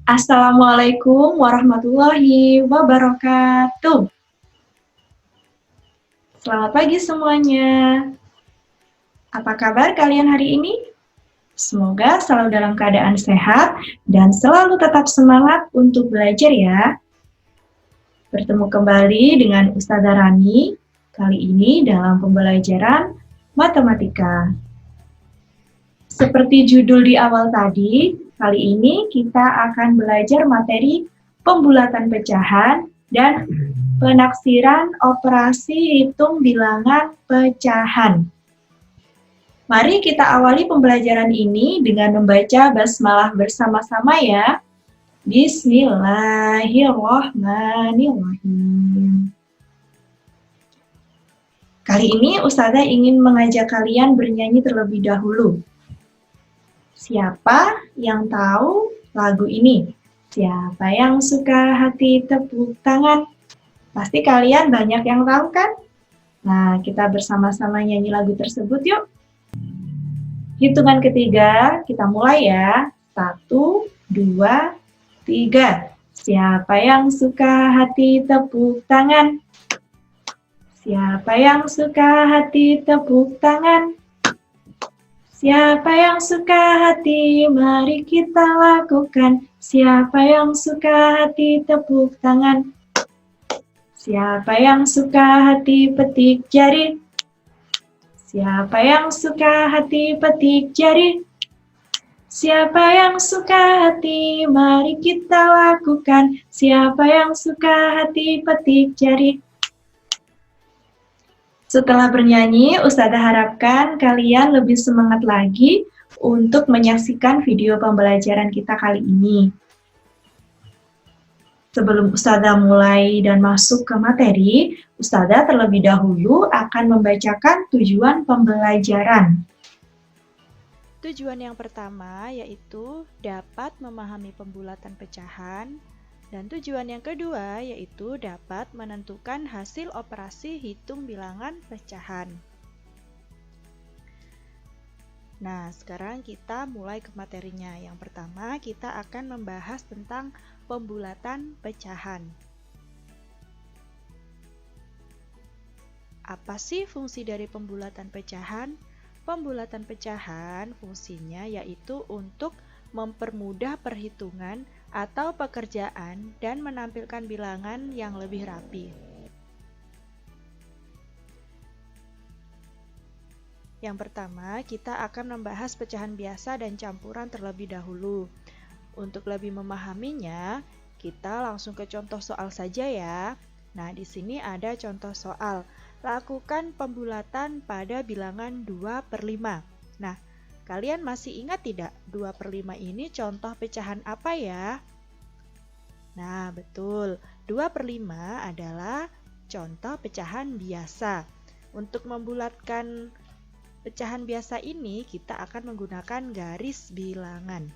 Assalamualaikum warahmatullahi wabarakatuh. Selamat pagi semuanya. Apa kabar kalian hari ini? Semoga selalu dalam keadaan sehat dan selalu tetap semangat untuk belajar ya. Bertemu kembali dengan Ustazah Rani, kali ini dalam pembelajaran matematika. Seperti judul di awal tadi, kali ini kita akan belajar materi pembulatan pecahan dan penaksiran operasi hitung bilangan pecahan. Mari kita awali pembelajaran ini dengan membaca basmalah bersama-sama ya. Bismillahirrahmanirrahim. Kali ini Ustazah ingin mengajak kalian bernyanyi terlebih dahulu. Siapa yang tahu lagu ini? Siapa yang suka hati tepuk tangan? Pasti kalian banyak yang tahu kan? Nah, kita bersama-sama nyanyi lagu tersebut yuk. Hitungan ketiga, kita mulai ya. 1, 2, 3. Siapa yang suka hati tepuk tangan? Siapa yang suka hati tepuk tangan? Siapa yang suka hati, mari kita lakukan. Siapa yang suka hati tepuk tangan? Siapa yang suka hati petik jari? Siapa yang suka hati petik jari? Siapa yang suka hati, mari kita lakukan. Siapa yang suka hati petik jari? Setelah bernyanyi, Ustazah harapkan kalian lebih semangat lagi untuk menyaksikan video pembelajaran kita kali ini. Sebelum Ustazah mulai dan masuk ke materi, Ustazah terlebih dahulu akan membacakan tujuan pembelajaran. Tujuan yang pertama yaitu dapat memahami pembulatan pecahan, dan tujuan yang kedua yaitu dapat menentukan hasil operasi hitung bilangan pecahan. Nah, sekarang kita mulai ke materinya. Yang pertama, kita akan membahas tentang pembulatan pecahan. Apa sih fungsi dari pembulatan pecahan? Pembulatan pecahan fungsinya yaitu untuk mempermudah perhitungan atau pekerjaan dan menampilkan bilangan yang lebih rapi. Yang pertama, kita akan membahas pecahan biasa dan campuran terlebih dahulu. Untuk lebih memahaminya, kita langsung ke contoh soal saja ya. Nah, di sini ada contoh soal. Lakukan pembulatan pada bilangan 2/5. Nah, kalian masih ingat tidak 2/5 ini contoh pecahan apa ya? Nah, betul. 2/5 adalah contoh pecahan biasa. Untuk membulatkan pecahan biasa ini, kita akan menggunakan garis bilangan.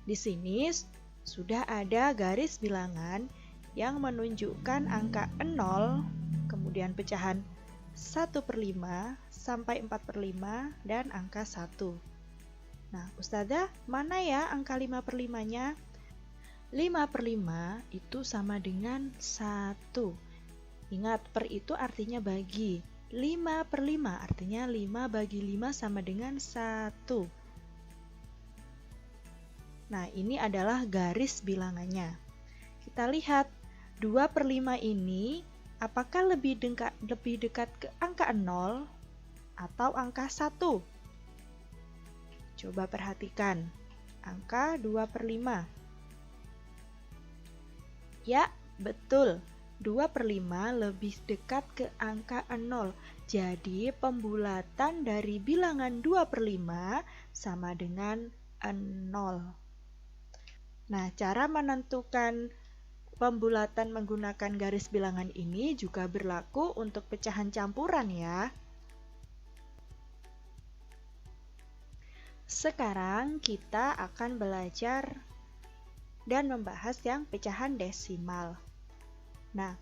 Di sini sudah ada garis bilangan yang menunjukkan angka 0, kemudian pecahan 1/5 sampai 4/5 dan angka 1. Nah, Ustazah, mana ya angka 5/5-nya? 5/5 itu sama dengan 1. Ingat, per itu artinya bagi. 5/5 artinya 5 bagi 5 sama dengan 1. Nah, ini adalah garis bilangannya. Kita lihat, 2/5 ini apakah lebih dekat ke angka 0 atau angka 1? Coba perhatikan, angka 2/5. Ya, betul. 2/5 lebih dekat ke angka 0. Jadi, pembulatan dari bilangan 2/5 sama dengan 0. Nah, cara menentukan pembulatan menggunakan garis bilangan ini juga berlaku untuk pecahan campuran ya. Sekarang kita akan belajar dan membahas yang pecahan desimal. Nah,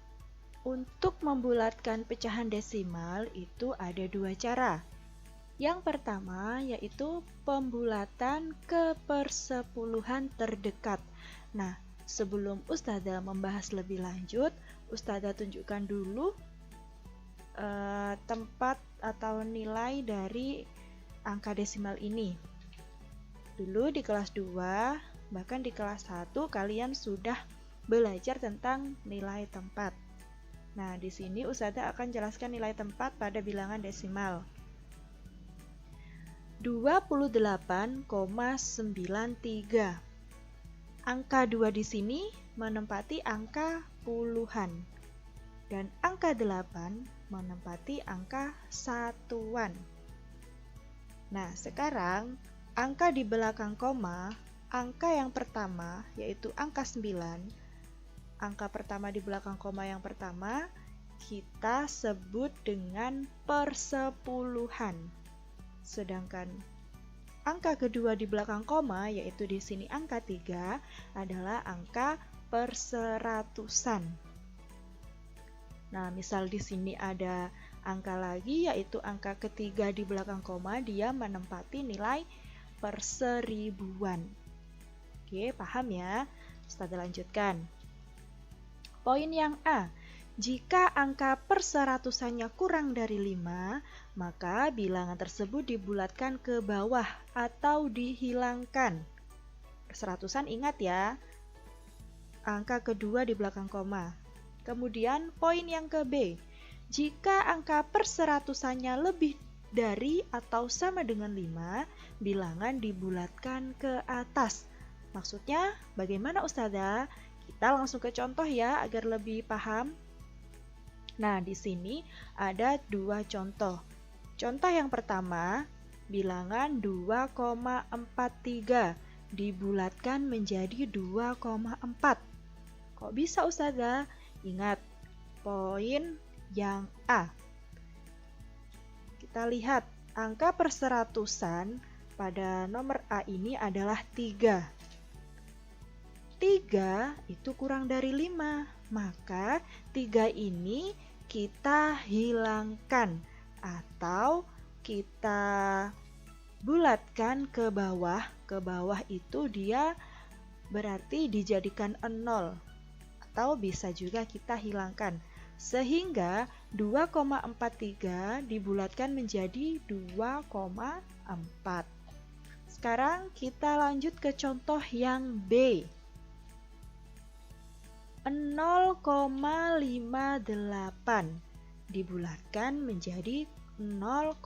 untuk membulatkan pecahan desimal itu ada dua cara. Yang pertama yaitu pembulatan ke persepuluhan terdekat. Nah, sebelum Ustazah membahas lebih lanjut, Ustazah tunjukkan dulu tempat atau nilai dari angka desimal ini. Dulu di kelas 2, bahkan di kelas 1 kalian sudah belajar tentang nilai tempat. Nah, di sini Ustazah akan jelaskan nilai tempat pada bilangan desimal. 28,93. Angka 2 di sini menempati angka puluhan. Dan angka 8 menempati angka satuan. Nah, sekarang angka di belakang koma, angka yang pertama yaitu angka 9. Angka pertama di belakang koma yang pertama kita sebut dengan persepuluhan. Sedangkan angka kedua di belakang koma, yaitu di sini angka 3, adalah angka perseratusan. Nah, misal di sini ada angka lagi, yaitu angka ketiga di belakang koma, dia menempati nilai perseribuan. Oke, paham ya? Ustazah lanjutkan. Poin yang A. Jika angka perseratusannya kurang dari 5, maka bilangan tersebut dibulatkan ke bawah atau dihilangkan. Perseratusan ingat ya, angka kedua di belakang koma. Kemudian poin yang ke B. Jika angka perseratusannya lebih dari atau sama dengan 5, bilangan dibulatkan ke atas. Maksudnya bagaimana Ustazah? Kita langsung ke contoh ya agar lebih paham. Nah, di sini ada dua contoh. Contoh yang pertama, bilangan 2,43 dibulatkan menjadi 2,4. Kok bisa Ustazah? Ingat, poin yang A. Kita lihat, angka perseratusan pada nomor A ini adalah 3. 3 itu kurang dari 5, maka 3 ini kita hilangkan atau kita bulatkan ke bawah. Ke bawah itu dia berarti dijadikan 0 atau bisa juga kita hilangkan. Sehingga 2,43 dibulatkan menjadi 2,4. Sekarang kita lanjut ke contoh yang B. 0,58 dibulatkan menjadi 0,6.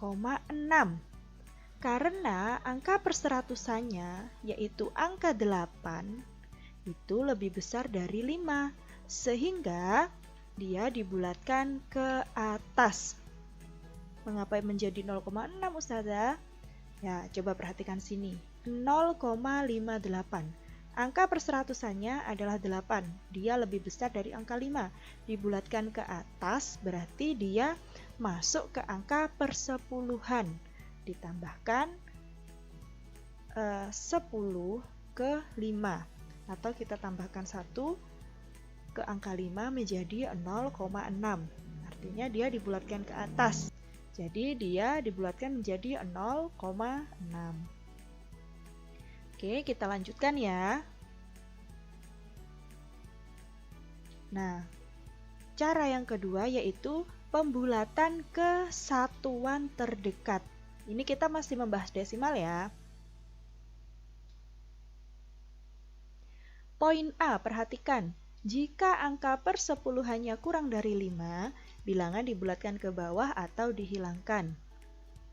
Karena angka perseratusannya yaitu angka 8 itu lebih besar dari 5, sehingga dia dibulatkan ke atas. Mengapa menjadi 0,6 Ustazah? Ya, coba perhatikan sini. 0,58. Angka perseratusannya adalah 8. Dia lebih besar dari angka 5. Dibulatkan ke atas berarti dia masuk ke angka persepuluhan. Ditambahkan 10 ke 5. Atau kita tambahkan 1 ke angka 5 menjadi 0,6. Artinya dia dibulatkan ke atas. Jadi dia dibulatkan menjadi 0,6. Oke, kita lanjutkan ya. Nah, cara yang kedua yaitu pembulatan ke satuan terdekat. Ini kita masih membahas desimal ya. Poin A, perhatikan. Jika angka persepuluhannya kurang dari 5, bilangan dibulatkan ke bawah atau dihilangkan.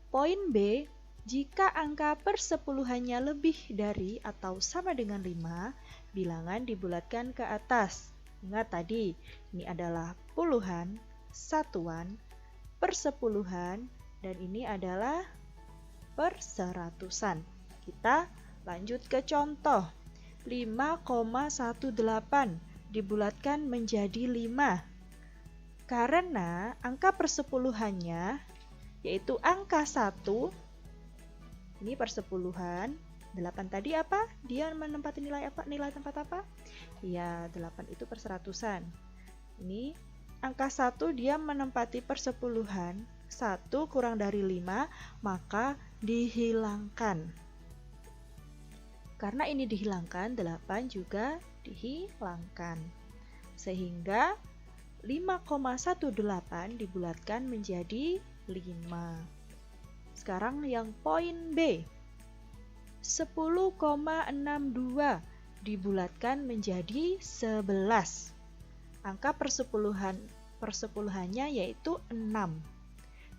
Poin B, jika angka persepuluhannya lebih dari atau sama dengan 5, bilangan dibulatkan ke atas. Ingat tadi, ini adalah puluhan, satuan, persepuluhan, dan ini adalah perseratusan. Kita lanjut ke contoh. 5,18 dibulatkan menjadi 5. Karena angka persepuluhannya yaitu angka 1, ini persepuluhan, 8 tadi apa? Dia menempati nilai apa? Nilai tempat apa? Ya, 8 itu perseratusan. Ini angka 1 dia menempati persepuluhan, 1 kurang dari 5, maka dihilangkan. Karena ini dihilangkan, 8 juga dihilangkan. Sehingga 5,18 dibulatkan menjadi 5. Sekarang yang poin B. 10,62 dibulatkan menjadi 11. Angka persepuluhannya yaitu 6.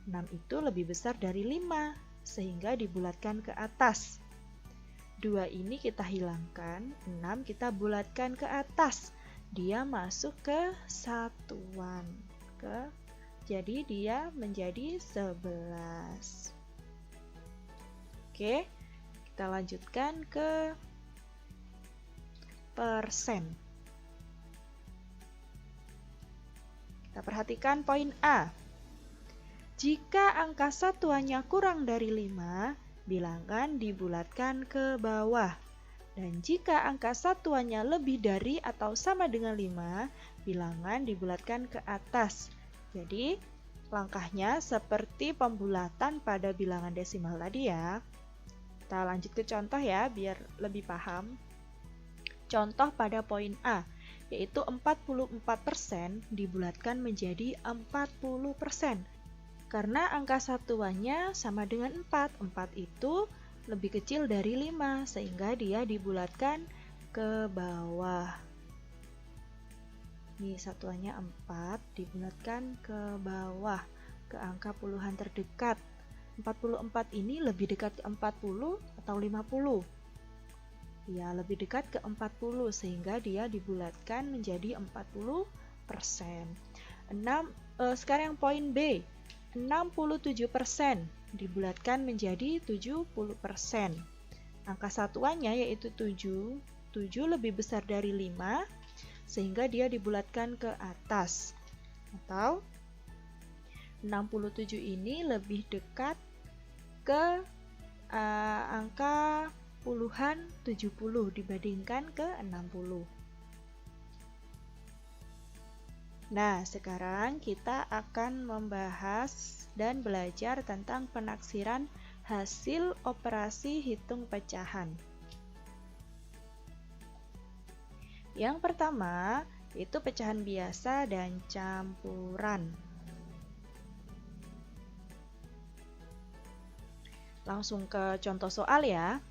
6 itu lebih besar dari 5, sehingga dibulatkan ke atas. 2 ini kita hilangkan, 6 kita bulatkan ke atas. Dia masuk ke satuan. Jadi dia menjadi 11. Oke, kita lanjutkan ke persen. Kita perhatikan poin A. Jika angka satuannya kurang dari 5, bilangan dibulatkan ke bawah. Dan jika angka satuannya lebih dari atau sama dengan 5, bilangan dibulatkan ke atas. Jadi, langkahnya seperti pembulatan pada bilangan desimal tadi ya. Kita lanjut ke contoh ya, biar lebih paham. Contoh pada poin A, yaitu 44% dibulatkan menjadi 40%. Karena angka satuannya sama dengan 4. 4 itu lebih kecil dari 5, sehingga dia dibulatkan ke bawah. Ini satuannya 4, dibulatkan ke bawah, ke angka puluhan terdekat. 44 ini lebih dekat ke 40 atau 50? Ya, lebih dekat ke 40, sehingga dia dibulatkan menjadi 40%. Sekarang yang poin B. 67% dibulatkan menjadi 70%. Angka satuannya yaitu 7. 7 lebih besar dari 5, sehingga dia dibulatkan ke atas. Atau 67 ini lebih dekat ke angka puluhan 70 dibandingkan ke 60. Nah, sekarang kita akan membahas dan belajar tentang penaksiran hasil operasi hitung pecahan. Yang pertama, itu pecahan biasa dan campuran. Langsung ke contoh soal ya.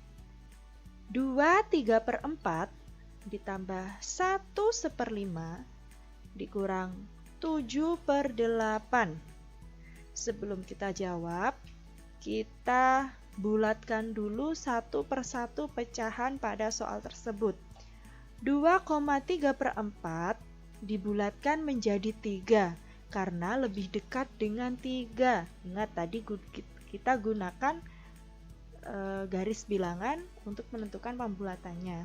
2/3/4 ditambah 1/5 dikurang 7/8. Sebelum kita jawab, kita bulatkan dulu satu persatu pecahan pada soal tersebut. 2,3/4 dibulatkan menjadi 3 karena lebih dekat dengan 3. Ingat tadi kita gunakan garis bilangan untuk menentukan pembulatannya.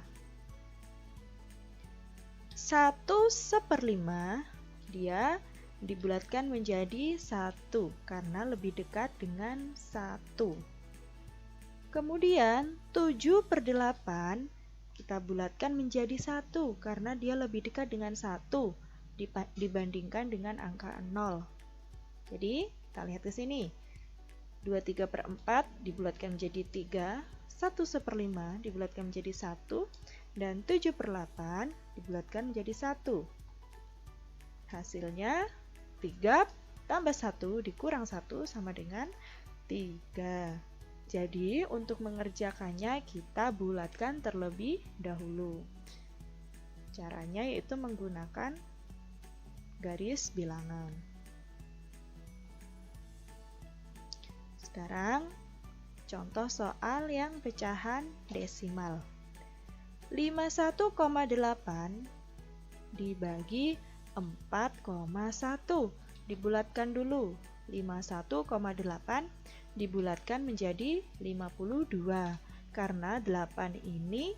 1/5 dia dibulatkan menjadi 1 karena lebih dekat dengan 1. Kemudian 7/8 kita bulatkan menjadi 1 karena dia lebih dekat dengan 1 dibandingkan dengan angka 0. Jadi kita lihat ke sini. 2/3/4 dibulatkan menjadi 3, 1/5 dibulatkan menjadi 1, dan 7/8 dibulatkan menjadi 1. Hasilnya 3 tambah 1 dikurang 1 sama dengan 3. Jadi untuk mengerjakannya kita bulatkan terlebih dahulu. Caranya yaitu menggunakan garis bilangan. Sekarang contoh soal yang pecahan desimal. 51,8 dibagi 4,1 dibulatkan dulu. 51,8 dibulatkan menjadi 52 karena 8 ini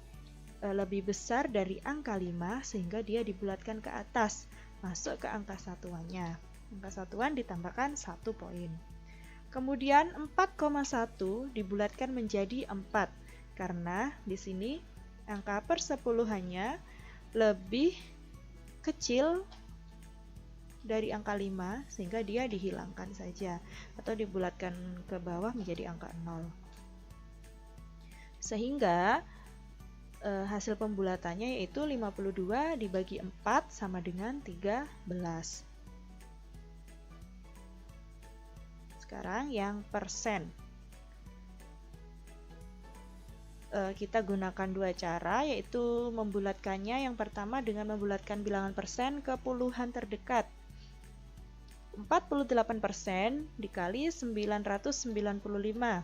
lebih besar dari angka 5 sehingga dia dibulatkan ke atas, masuk ke angka satuannya. Angka satuan ditambahkan 1 poin. Kemudian 4,1 dibulatkan menjadi 4 karena di sini angka persepuluhannya lebih kecil dari angka 5 sehingga dia dihilangkan saja atau dibulatkan ke bawah menjadi angka 0. Sehingga hasil pembulatannya yaitu 52 dibagi 4 sama dengan 13. Sekarang yang persen. Kita gunakan dua cara, yaitu membulatkannya. Yang pertama dengan membulatkan bilangan persen ke puluhan terdekat. 48% dikali 995.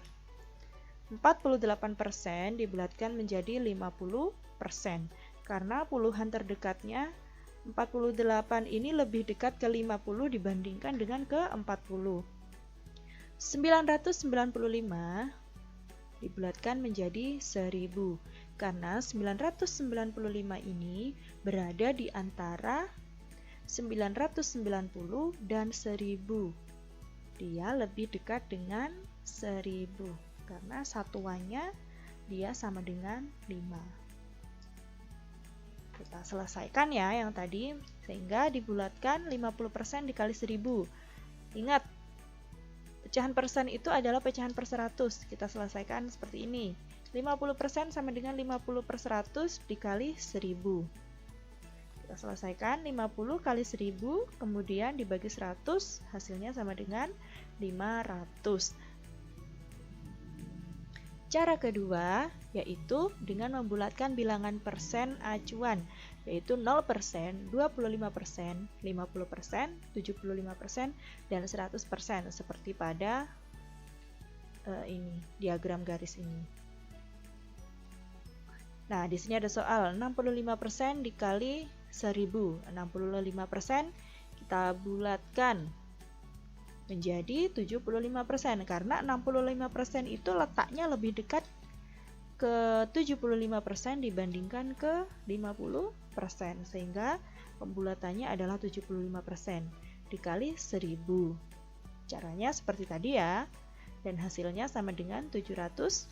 48% dibulatkan menjadi 50%. Karena puluhan terdekatnya 48 ini lebih dekat ke 50 dibandingkan dengan ke 40. 995 dibulatkan menjadi 1000 karena 995 ini berada di antara 990 dan 1000. Dia lebih dekat dengan 1000 karena satuannya dia sama dengan 5. Kita selesaikan ya yang tadi, sehingga dibulatkan 50% dikali 1000. Ingat, pecahan persen itu adalah pecahan per 100. Kita selesaikan seperti ini. 50% sama dengan 50 per 100 dikali 1000. Kita selesaikan 50 kali 1000, kemudian dibagi 100, hasilnya sama dengan 500. Cara kedua yaitu dengan membulatkan bilangan persen acuan, yaitu 0%, 25%, 50%, 75%, dan 100%, seperti pada ini, diagram garis ini. Nah, di sini ada soal 65% dikali 1000. 65% kita bulatkan menjadi 75% karena 65% itu letaknya lebih dekat ke 75% dibandingkan ke 50%, sehingga pembulatannya adalah 75% dikali 1000. Caranya seperti tadi ya, dan hasilnya sama dengan 750.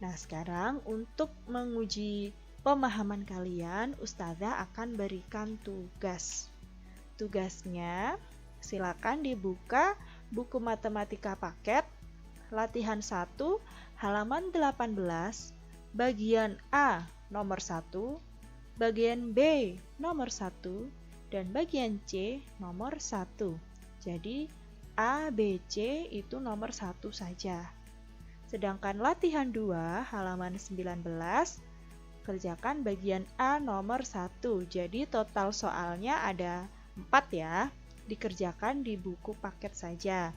Nah, sekarang untuk menguji pemahaman kalian, Ustazah akan berikan tugas. Tugasnya, silakan dibuka buku matematika paket latihan 1 halaman 18 bagian A nomor 1, bagian B nomor 1, dan bagian C nomor 1. Jadi A, B, C itu nomor 1 saja. Sedangkan latihan 2 halaman 19 kerjakan bagian A nomor 1. Jadi total soalnya ada 4 ya. Dikerjakan di buku paket saja.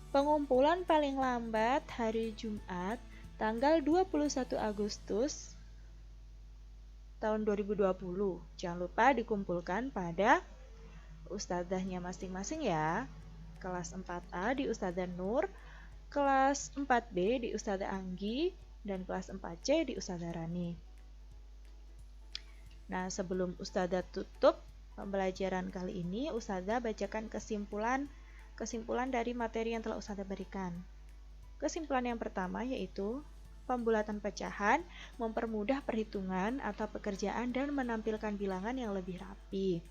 Pengumpulan paling lambat hari Jumat tanggal 21 Agustus tahun 2020. Jangan lupa dikumpulkan pada ustadzahnya masing-masing ya. Kelas 4A di Ustadzah Nur, kelas 4B di Ustadzah Anggi, dan kelas 4C di Ustadzah Rani. Nah, sebelum Ustadzah tutup pembelajaran kali ini, Ustadzah bacakan kesimpulan dari materi yang telah Ustadzah berikan. Kesimpulan yang pertama yaitu pembulatan pecahan mempermudah perhitungan atau pekerjaan dan menampilkan bilangan yang lebih rapi.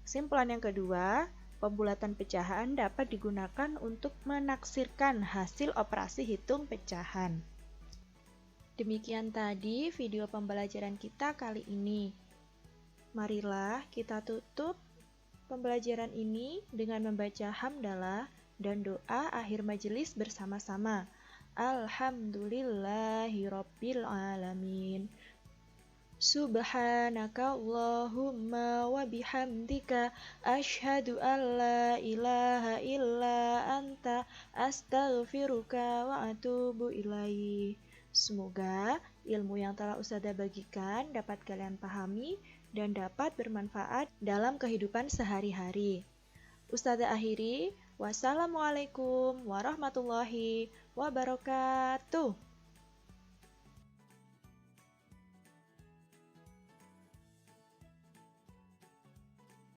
Kesimpulan yang kedua, pembulatan pecahan dapat digunakan untuk menaksirkan hasil operasi hitung pecahan. Demikian tadi video pembelajaran kita kali ini. Marilah kita tutup pembelajaran ini dengan membaca hamdalah dan doa akhir majelis bersama-sama. Alhamdulillahirabbil alamin. Subhanaka Allahumma wa bihamdika asyhadu an la ilaha illa anta astaghfiruka wa atubu ilaih. Semoga ilmu yang telah Ustadzah bagikan dapat kalian pahami dan dapat bermanfaat dalam kehidupan sehari-hari. Ustadzah akhiri, wassalamualaikum warahmatullahi wabarakatuh.